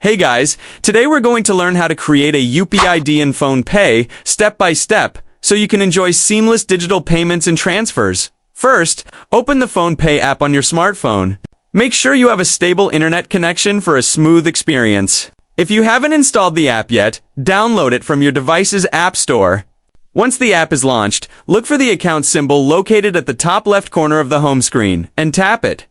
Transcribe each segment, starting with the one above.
Hey guys, today we're going to learn how to create a UPI ID in PhonePe step by step so you can enjoy seamless digital payments and transfers. First, open the PhonePe app on your smartphone. Make sure you have a stable internet connection for a smooth experience. If you haven't installed the app yet, download it from your device's app store. Once the app is launched, look for the account symbol located at the top left corner of the home screen and tap it.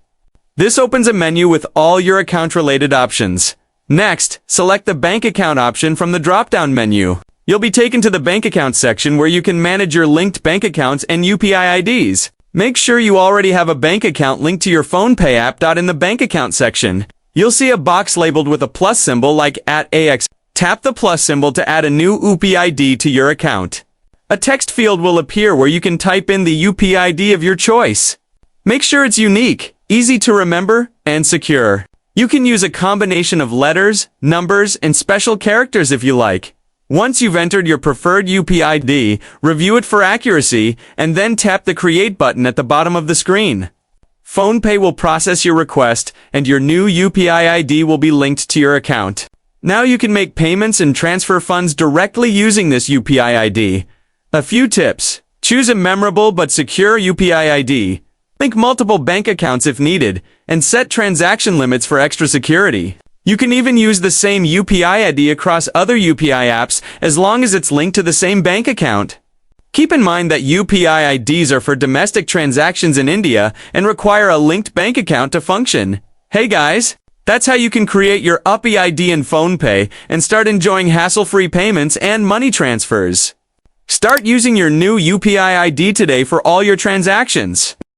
This opens a menu with all your account-related options. Next, select the bank account option from the drop-down menu. You'll be taken to the bank account section where you can manage your linked bank accounts and UPI IDs. Make sure you already have a bank account linked to your PhonePe app. In the bank account section, you'll see a box labeled with a plus symbol like @AX. Tap the plus symbol to add a new UPI ID to your account. A text field will appear where you can type in the UPI ID of your choice. Make sure it's unique, easy to remember, and secure. You can use a combination of letters, numbers, and special characters if you like. Once you've entered your preferred UPI ID, review it for accuracy, and then tap the Create button at the bottom of the screen. PhonePe will process your request, and your new UPI ID will be linked to your account. Now you can make payments and transfer funds directly using this UPI ID. A few tips. Choose a memorable but secure UPI ID. Link multiple bank accounts if needed, and set transaction limits for extra security. You can even use the same UPI ID across other UPI apps as long as it's linked to the same bank account. Keep in mind that UPI IDs are for domestic transactions in India and require a linked bank account to function. Hey guys, that's how you can create your UPI ID in PhonePe and start enjoying hassle-free payments and money transfers. Start using your new UPI ID today for all your transactions.